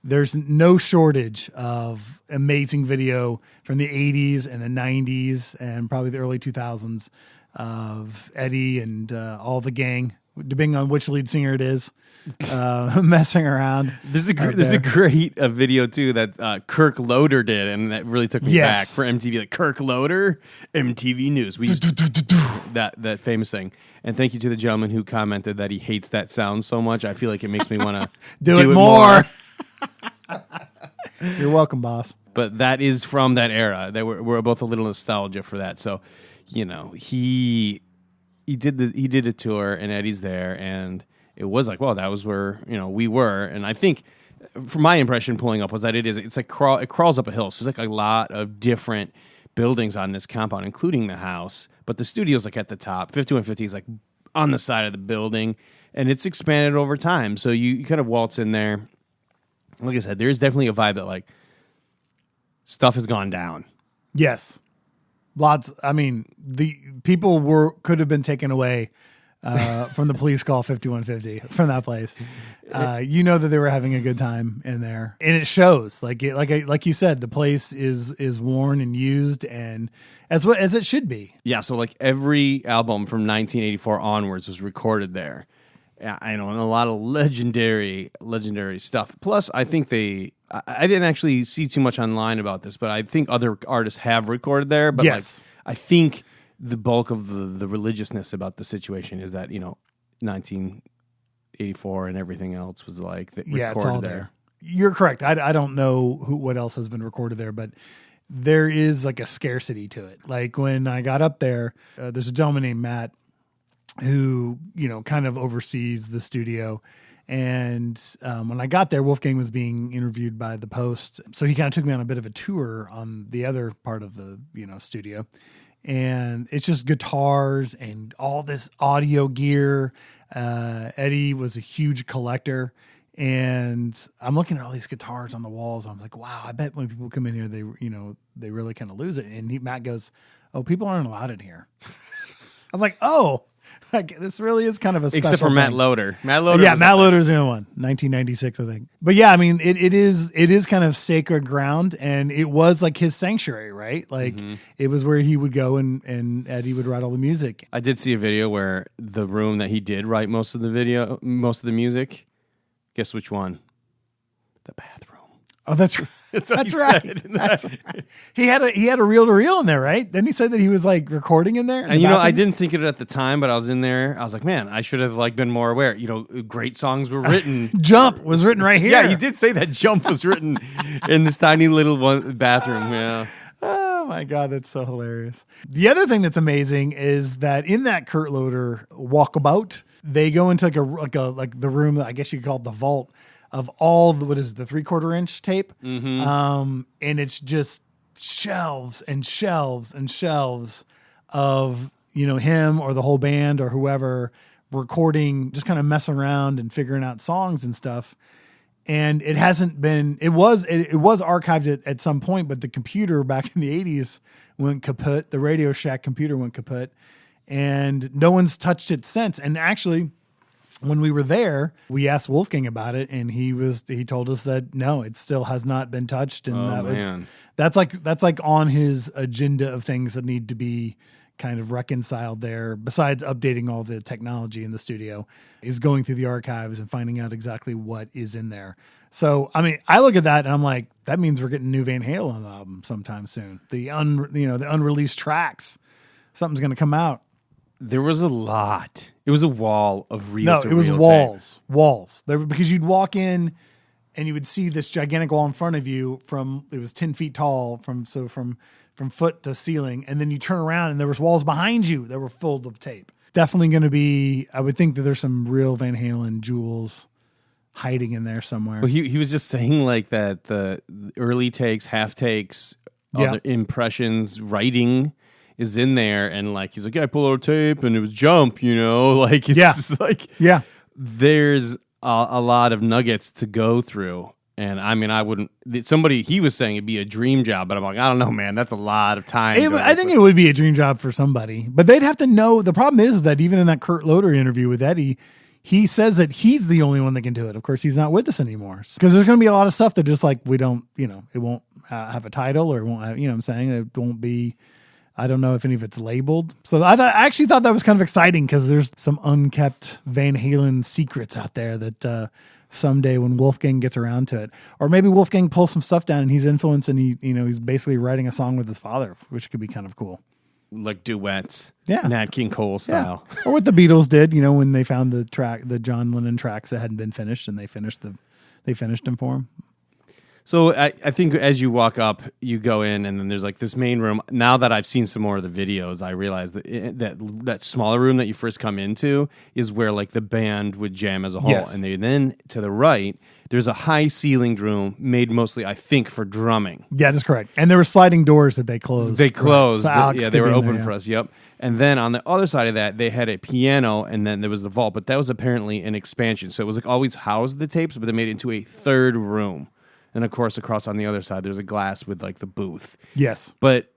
there's no shortage of amazing video from the 80s and the 90s and probably the early 2000s of Eddie and all the gang, depending on which lead singer it is, messing around. This is a great video too that Kirk Loder did, and that really took me back for MTV. Like Kirk Loder, MTV News. We used that famous thing. And thank you to the gentleman who commented that he hates that sound so much. I feel like it makes me want to do it more. You're welcome, boss. But that is from that era. We're both a little nostalgia for that. So, he did a tour, and Eddie's there, and it was like, well, that was where we were. And I think, from my impression pulling up, was that it's like it crawls up a hill. So there's like a lot of different buildings on this compound, including the house. But the studio's like at the top. 5150 is like on the side of the building, and it's expanded over time. So you kind of waltz in there. Like I said, there's definitely a vibe that like stuff has gone down. Yes. Lots. I mean, the people could have been taken away from the police call 5150 from that place. That they were having a good time in there, and it shows. Like you said, the place is worn and used, and as it should be. Yeah. So like every album from 1984 onwards was recorded there. Yeah, I know, and a lot of legendary stuff. Plus, I think I didn't actually see too much online about this, but I think other artists have recorded there. But yes. I think the bulk of the religiousness about the situation is that 1984 and everything else was like recorded it's all there. You're correct. I don't know what else has been recorded there, but there is like a scarcity to it. Like when I got up there, there's a gentleman named Matt who, kind of oversees the studio. And when I got there, Wolfgang was being interviewed by the Post. So he kind of took me on a bit of a tour on the other part of the, studio. And it's just guitars and all this audio gear. Eddie was a huge collector. And I'm looking at all these guitars on the walls. I was like, wow, I bet when people come in here, they really kind of lose it. And Matt goes, oh, people aren't allowed in here. I was like, oh. Like, this really is kind of a special except for Matt thing. Loder. Matt Loder's the other one, 1996, I think. But yeah, I mean, it is kind of sacred ground, and it was like his sanctuary, right? Like it was where he would go and Eddie would write all the music. I did see a video where the room that he did write most of the music. Guess which one? The bathroom. Oh, that's right. That's right. That's right. He had a reel-to-reel in there, right? Then he said that he was like recording in there. And I didn't think of it at the time, but I was in there. I was like, man, I should have like been more aware. Great songs were written. Jump was written right here. Yeah, he did say that Jump was written in this tiny little bathroom. Yeah. Oh my God, that's so hilarious. The other thing that's amazing is that in that Kurt Loder walkabout, they go into like the room that I guess you could call it the vault of all the 3/4 inch tape. And it's just shelves and shelves and shelves of, him or the whole band or whoever recording, just kind of messing around and figuring out songs and stuff. And it hasn't been, it was archived at some point, but the computer back in the 80s went kaput. The Radio Shack computer went kaput, and no one's touched it since. And actually, when we were there, we asked Wolfgang about it, and he told us that no, it still has not been touched. And that's like on his agenda of things that need to be kind of reconciled there, besides updating all the technology in the studio, is going through the archives and finding out exactly what is in there. So, I mean, I look at that and I'm like, that means we're getting a new Van Halen album sometime soon. The unreleased tracks, something's going to come out. There was a lot. It was a wall of real. No, it was walls. Because you'd walk in and you would see this gigantic wall in front of you it was 10 feet tall from foot to ceiling. And then you turn around and there was walls behind you that were full of tape. Definitely going to be, I would think that there's some real Van Halen jewels hiding in there somewhere. Well, he was just saying like that the early takes, half takes, other impressions, writing is in there. And like, he's like, yeah, I pulled out tape and it was jump, like it's like, there's a lot of nuggets to go through. And I mean, he was saying it'd be a dream job, but I'm like, I don't know, man, that's a lot of time. I think it would be a dream job for somebody, but they'd have to know. The problem is that even in that Kurt Loder interview with Eddie, he says that he's the only one that can do it. Of course, he's not with us anymore because there's going to be a lot of stuff that just like, we don't, it won't have a title or it won't have, I'm saying it won't be, I don't know if any of it's labeled. So I actually thought that was kind of exciting because there's some unkept Van Halen secrets out there that, someday when Wolfgang gets around to it, or maybe Wolfgang pulls some stuff down and he's influenced and he's basically writing a song with his father, which could be kind of cool. Like duets, Nat King Cole style, or what the Beatles did, when they found the John Lennon tracks that hadn't been finished and they finished them for him. So I think as you walk up, you go in, and then there's like this main room. Now that I've seen some more of the videos, I realize that smaller room that you first come into is where like the band would jam as a whole. Yes. And then to the right, there's a high ceilinged room made mostly, I think, for drumming. Yeah, that's correct. And there were sliding doors that they closed. They closed. Right. So they were open for us. Yep. And then on the other side of that, they had a piano, and then there was the vault. But that was apparently an expansion. So it was like always housed the tapes, but they made it into a third room. And of course, across on the other side, there's a glass with like the booth. Yes. But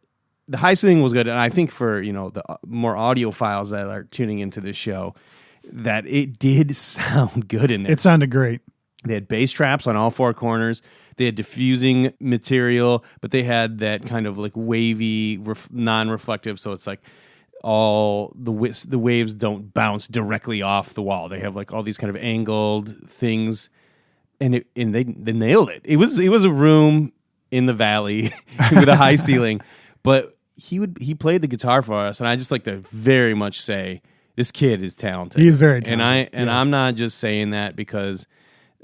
the high ceiling was good. And I think for, the more audiophiles that are tuning into this show, that it did sound good in there. It sounded great. They had bass traps on all four corners. They had diffusing material, but they had that kind of like wavy, non-reflective. So it's like all the waves don't bounce directly off the wall. They have like all these kind of angled things. And they nailed it. It was a room in the valley with a high ceiling, but he played the guitar for us, and I just like to very much say this kid is talented. He is very talented, and I'm not just saying that because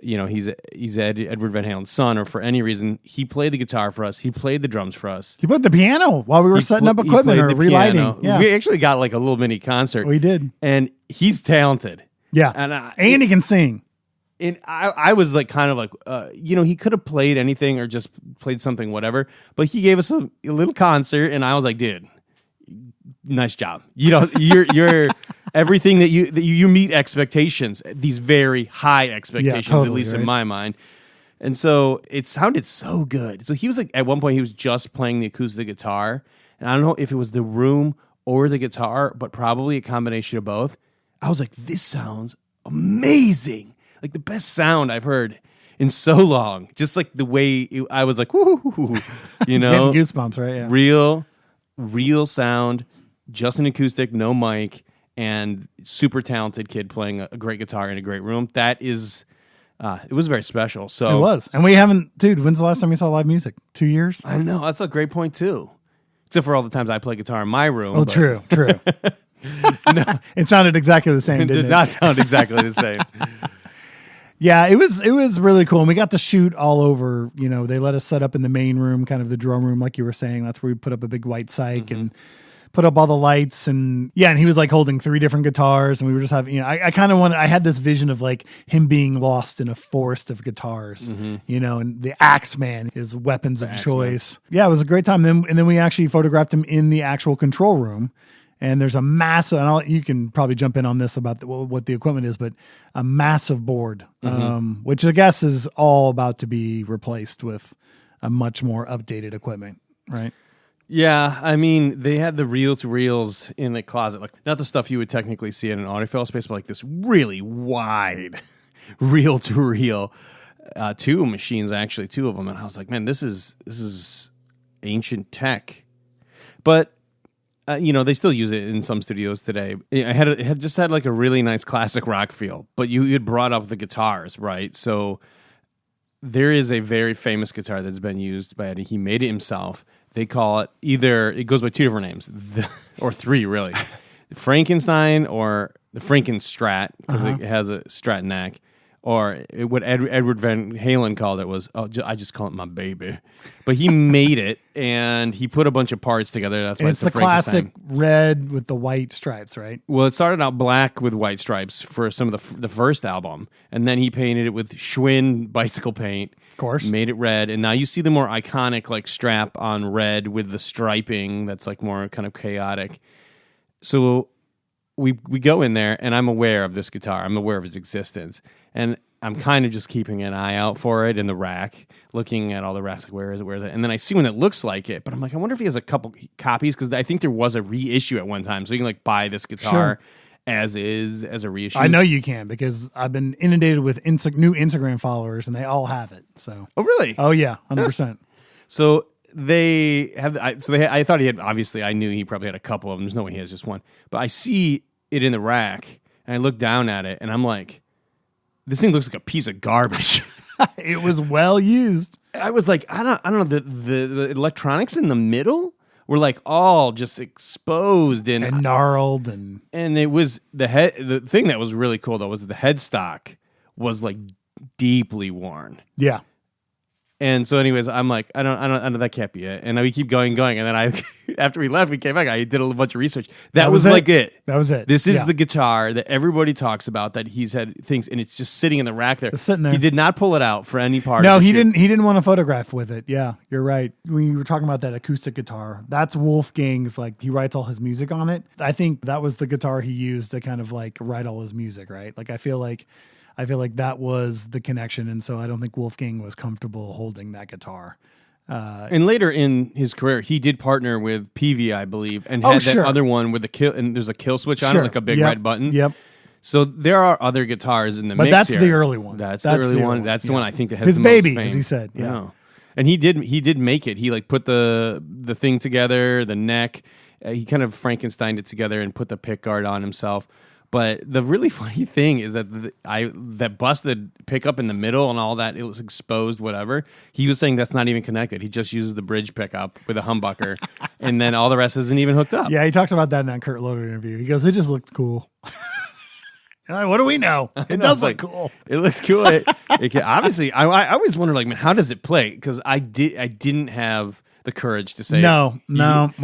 he's Edward Van Halen's son or for any reason. He played the guitar for us. He played the drums for us. He played the piano while we were setting up equipment or relighting. Piano. Yeah. We actually got like a little mini concert. We did, and he's talented. Yeah, and he can sing. And I was like, kind of like, he could have played anything or just played something, whatever. But he gave us a little concert, and I was like, dude, nice job. You're everything that you meet expectations, these very high expectations, at least in my mind. And so it sounded so good. So he was like, at one point, he was just playing the acoustic guitar, and I don't know if it was the room or the guitar, but probably a combination of both. I was like, this sounds amazing. Like the best sound I've heard in so long. Just like the way I was like, woo, Getting goosebumps, right? Yeah. Real sound, just an acoustic, no mic, and super talented kid playing a great guitar in a great room. That is, it was very special. So it was. And we haven't, dude, when's the last time we saw live music? 2 years? I know. That's a great point too. Except for all the times I play guitar in my room. Oh, true. No. It sounded exactly the same, didn't it? It did not sound exactly the same. Yeah, it was really cool. And we got to shoot all over. They let us set up in the main room, kind of the drum room, like you were saying. That's where we put up a big white cyc and put up all the lights. And and he was like holding 3 different guitars. And we were just having, I kind of I had this vision of like him being lost in a forest of guitars, and the Axe Man, his weapons of choice. Man. Yeah, it was a great time. And then we actually photographed him in the actual control room. And there's a massive, and you can probably jump in on this about what the equipment is, but a massive board, which I guess is all about to be replaced with a much more updated equipment, right? Yeah, I mean, they had the reel-to-reels in the closet, like not the stuff you would technically see in an audiophile space, but like this really wide reel-to-reel, two machines, actually, two of them, and I was like, man, this is ancient tech, but. They still use it in some studios today. It had just had like a really nice classic rock feel, but you had brought up the guitars, right? So there is a very famous guitar that's been used by Eddie. He made it himself. They call it it goes by two different names, or three really. The Frankenstein or the Frankenstrat, because it has a Strat neck. Or what Edward Van Halen called it was, I just call it my baby. But he made it, and he put a bunch of parts together. That's why it's the classic red with the white stripes, right? Well, it started out black with white stripes for some of the first album, and then he painted it with Schwinn bicycle paint. Of course. Made it red, and now you see the more iconic like strap on red with the striping that's like more kind of chaotic. So we go in there, and I'm aware of this guitar. I'm aware of its existence. And I'm kind of just keeping an eye out for it in the rack, looking at all the racks, like, where is it? And then I see one that looks like it, but I'm like, I wonder if he has a couple copies, because I think there was a reissue at one time. So you can like buy this guitar as a reissue. I know you can, because I've been inundated with new Instagram followers, and they all have it. So. Oh, really? Oh, yeah, 100%. So they have, I thought he had, obviously, I knew he probably had a couple of them. There's no way he has just one. But I see it in the rack, and I look down at it, and I'm like, this thing looks like a piece of garbage. It was well used. I was like, I don't know. The electronics in the middle were like all just exposed and gnarled, and it was the thing that was really cool though was the headstock was like deeply worn. Yeah. And so, anyways, I'm like, I don't, that can't be it. And we keep going, and then after we left, we came back. I did a bunch of research. That was like it. That was it. This is the guitar that everybody talks about. That he's had things, and it's just sitting in the rack there. Just sitting there. He did not pull it out for any part. No, of the he shoot. didn't. He didn't want to photograph with it. Yeah, you're right. When you were talking about that acoustic guitar, that's Wolfgang's. Like he writes all his music on it. I think that was the guitar he used to kind of like write all his music. Right. Like I feel like that was the connection, and so I don't think Wolfgang was comfortable holding that guitar. And later in his career, he did partner with PV, I believe, and had that other one with the kill, and there's a kill switch on it, like a big red button. Yep. So there are other guitars in the mix. But that's here. the early one. That's the early one. That's the one I think that has his the baby, most fame. as he said. Yeah. And he did make it. He like put the thing together, the neck. He kind of Frankensteined it together and put the pick guard on himself. But the really funny thing is that that busted pickup in the middle and all that, it was exposed, whatever. He was saying that's not even connected. He just uses the bridge pickup with a humbucker, and then all the rest isn't even hooked up. Yeah, he talks about that in that Kurt Loder interview. He goes, it just looked cool. Like, what do we know? It does look cool. It looks cool. It can, obviously, I always wondered, like, man, how does it play? Because I didn't have the courage to say no, we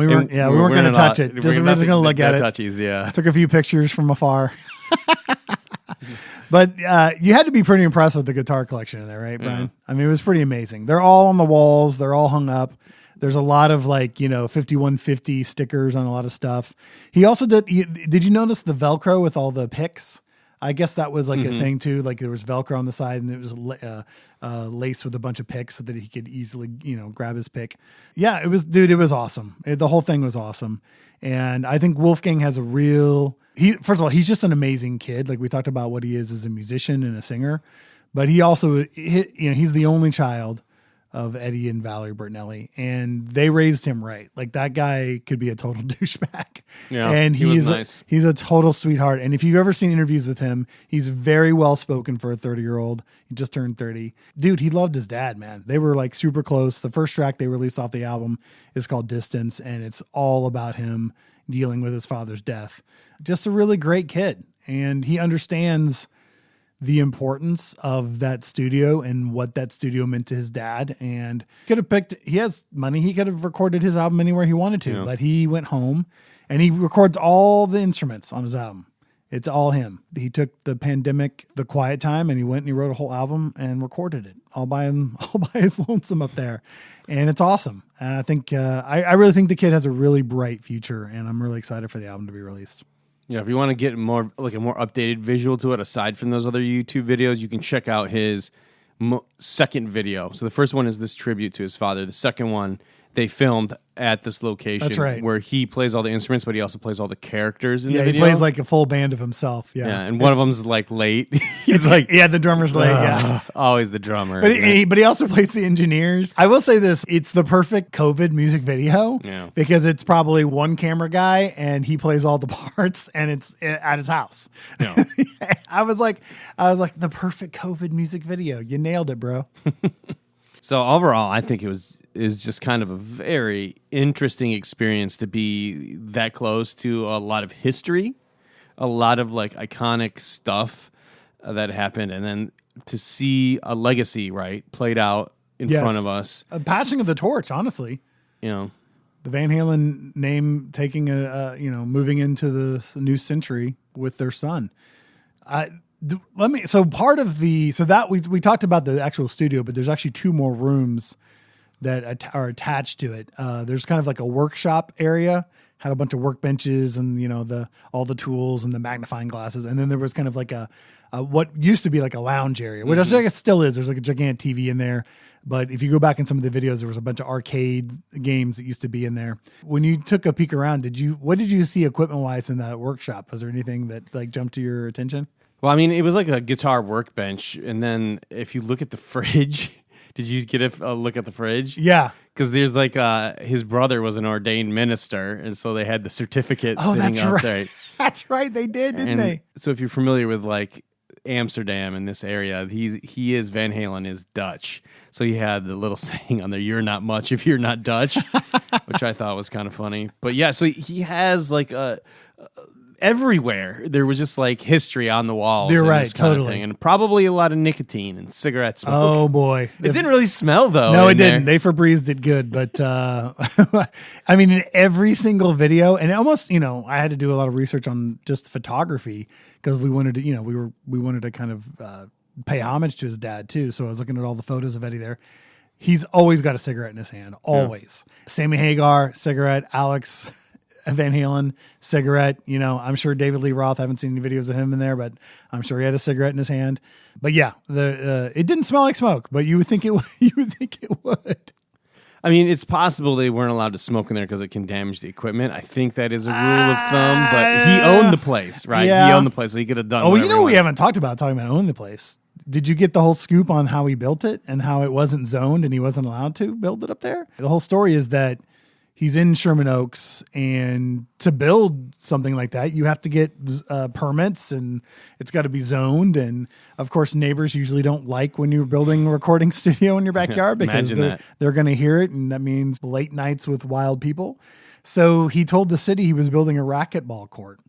weren't going to touch it. We're just going to look at it. Touchies, yeah. Took a few pictures from afar. But you had to be pretty impressed with the guitar collection in there, right, Brian? Yeah. I mean, it was pretty amazing. They're all on the walls. They're all hung up. There's a lot of 5150 stickers on a lot of stuff. He also did you notice the Velcro with all the picks? I guess that was like a thing too. Like there was Velcro on the side, and it was laced with a bunch of picks so that he could easily, grab his pick. Yeah, it was awesome. The whole thing was awesome. And I think Wolfgang has first of all, he's just an amazing kid. Like we talked about what he is as a musician and a singer, but he also, he's the only child of Eddie and Valerie Bertinelli, and they raised him right. Like that guy could be a total douchebag. Yeah, and he's nice. He's a total sweetheart. And if you've ever seen interviews with him, he's very well spoken for a 30-year-old. He just turned 30. Dude, he loved his dad, man. They were like super close. The first track they released off the album is called Distance, and it's all about him dealing with his father's death. Just a really great kid. And he understands the importance of that studio and what that studio meant to his dad. And he has money. He could have recorded his album anywhere he wanted to, but he went home and he records all the instruments on his album. It's all him. He took the pandemic, the quiet time, and he went and he wrote a whole album and recorded it all by his lonesome up there. And it's awesome. And I think, I really think the kid has a really bright future, and I'm really excited for the album to be released. Yeah, if you want to get more like a more updated visual to it, aside from those other YouTube videos, you can check out his second video. So the first one is this tribute to his father. The second one, they filmed at this location. That's right. Where he plays all the instruments, but he also plays all the characters in the video. He plays like a full band of himself. Yeah, and one of them's like late. He's like, the drummer's late. Yeah, always the drummer. But he also plays the engineers. I will say this: it's the perfect COVID music video. Yeah. Because it's probably one camera guy and he plays all the parts, and it's at his house. Yeah. I was like, the perfect COVID music video. You nailed it, bro. So overall, I think is just kind of a very interesting experience to be that close to a lot of history, a lot of like iconic stuff that happened, and then to see a legacy played out in front of us. A passing of the torch, honestly. You know, the Van Halen name taking moving into the new century with their son. We talked about the actual studio, but there's actually 2 more rooms that are attached to it. There's kind of like a workshop area, had a bunch of workbenches and all the tools and the magnifying glasses, and then there was kind of like a what used to be like a lounge area, which I guess still is. There's like a gigantic TV in there, but if you go back in some of the videos, there was a bunch of arcade games that used to be in there. When you took a peek around, what did you see equipment wise in that workshop? Was there anything that like jumped to your attention? Well, I mean, it was like a guitar workbench, and then if you look at the fridge, did you get a look at the fridge? Yeah. Because there's like his brother was an ordained minister, and so they had the certificate sitting up there. That's right, they did, didn't they? So if you're familiar with like Amsterdam in this area, Van Halen is Dutch. So he had the little saying on there, "You're not much if you're not Dutch," which I thought was kind of funny. But yeah, so he has like everywhere there was just like history on the walls. You're and right, this kind of totally. thing. And probably a lot of nicotine and cigarette smoke. Oh boy, it didn't really smell though. No, it didn't. They Febrezed it good, but I mean, in every single video, and almost, I had to do a lot of research on just photography because we wanted to, we wanted to kind of pay homage to his dad too. So I was looking at all the photos of Eddie there. He's always got a cigarette in his hand, always. Yeah. Sammy Hagar, cigarette. Alex Van Halen, cigarette. I'm sure David Lee Roth, I haven't seen any videos of him in there, but I'm sure he had a cigarette in his hand. But yeah, it didn't smell like smoke, but you would think it would. I mean, it's possible they weren't allowed to smoke in there because it can damage the equipment. I think that is a rule of thumb, but he owned the place, right? Yeah. He owned the place, so he could have done we haven't talked about talking about owning the place. Did you get the whole scoop on how he built it and how it wasn't zoned and he wasn't allowed to build it up there? The whole story is that he's in Sherman Oaks, and to build something like that, you have to get permits, and it's got to be zoned. And of course, neighbors usually don't like when you're building a recording studio in your backyard because they're going to hear it, and that means late nights with wild people. So he told the city he was building a racquetball court.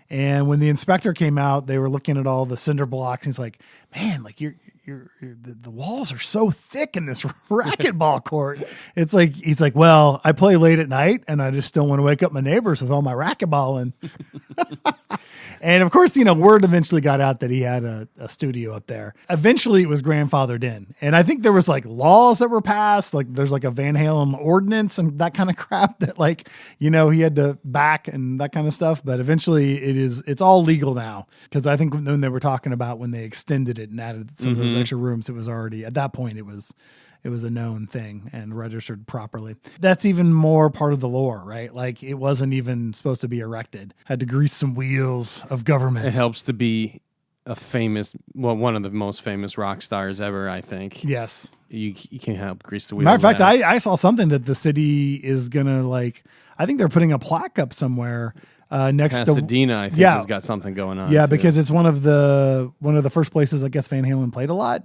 And when the inspector came out, they were looking at all the cinder blocks. And he's like, "Man, like the walls are so thick in this racquetball court." It's like, he's like, "Well, I play late at night and I just don't want to wake up my neighbors with all my racquetballing." And of course, word eventually got out that he had a studio up there. Eventually it was grandfathered in. And I think there was like laws that were passed. Like there's like a Van Halen ordinance and that kind of crap that he had to back and that kind of stuff. But eventually it's all legal now. Cause I think when they were talking about when they extended it and added some of those extra rooms, it was already, at that point, it was a known thing and registered properly. That's even more part of the lore, right? Like it wasn't even supposed to be erected. Had to grease some wheels of government. It helps to be one of the most famous rock stars ever, I think. Yes. You can help grease the wheels. Matter of fact, I saw something that the city is going to I think they're putting a plaque up somewhere next Pasadena, to I think, has got something going on. Yeah, too. because it's one of the first places I guess Van Halen played a lot.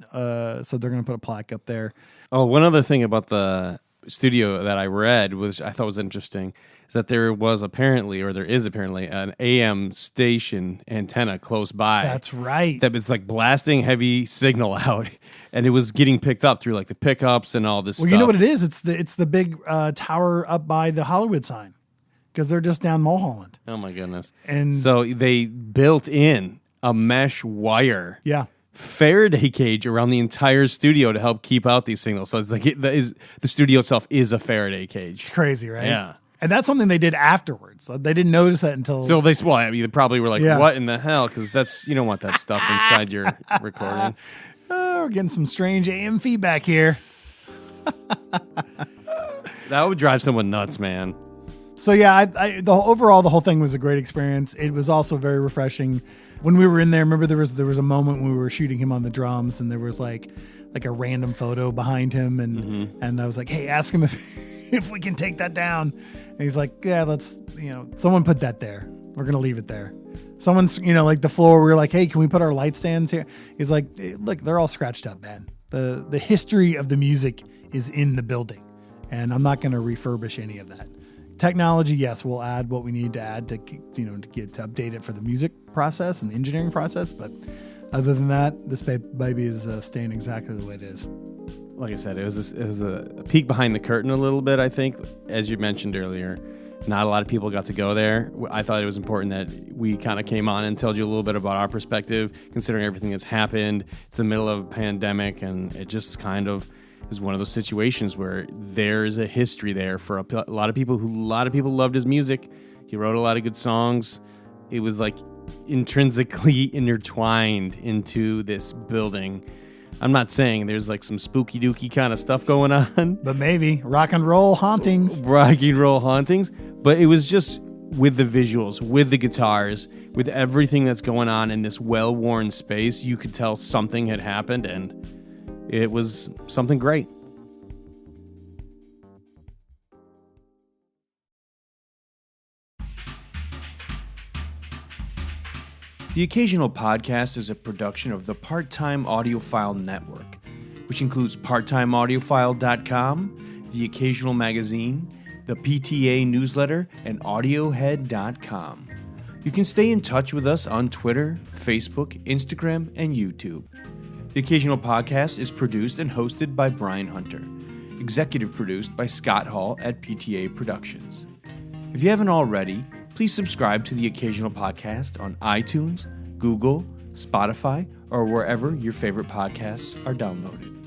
So they're going to put a plaque up there. Oh, one other thing about the studio that I read, which I thought was interesting, is that there is apparently an AM station antenna close by. That's right. That was like blasting heavy signal out, and it was getting picked up through like the pickups and all this stuff. Well, you know what it is? It's the big tower up by the Hollywood sign. because they're just down Mulholland. Oh my goodness! And so they built in a mesh wire, Faraday cage around the entire studio to help keep out these signals. So it's like the studio itself is a Faraday cage. It's crazy, right? Yeah. And that's something they did afterwards. They didn't notice that until... So they probably were like, what in the hell? Because you don't want that stuff inside your recording. We're getting some strange AM feedback here. That would drive someone nuts, man. So overall, the whole thing was a great experience. It was also very refreshing. When we were in there, remember there was a moment when we were shooting him on the drums, and there was like a random photo behind him, and I was like, hey, ask him if we can take that down. And he's like, yeah, let's, someone put that there. We're going to leave it there. Someone's, like the floor, we were like, hey, can we put our light stands here? He's like, look, they're all scratched up, man. The history of the music is in the building, and I'm not going to refurbish any of that. Technology, yes, we'll add what we need to add to update it for the music process and the engineering process. But other than that, this baby is staying exactly the way it is. Like I said, it was a peek behind the curtain a little bit, I think. As you mentioned earlier, not a lot of people got to go there. I thought it was important that we kind of came on and told you a little bit about our perspective, considering everything that's happened. It's the middle of a pandemic, and it just kind of is one of those situations where there's a history there for a lot of people. A lot of people loved his music. He wrote a lot of good songs. It was like intrinsically intertwined into this building. I'm not saying there's like some spooky dooky kind of stuff going on, but maybe rock and roll hauntings. But it was just with the visuals, with the guitars, with everything that's going on in this well-worn space. You could tell something had happened, and it was something great. The Occasional Podcast is a production of the Part-Time Audiophile Network, which includes PartTimeAudiphile.com, The Occasional Magazine, the PTA Newsletter, and Audiohead.com. You can stay in touch with us on Twitter, Facebook, Instagram, and YouTube. The Occasional Podcast is produced and hosted by Bryan Hunter, executive produced by Scott Hall at PTA Productions. If you haven't already, please subscribe to The Occasional Podcast on iTunes, Google, Spotify, or wherever your favorite podcasts are downloaded.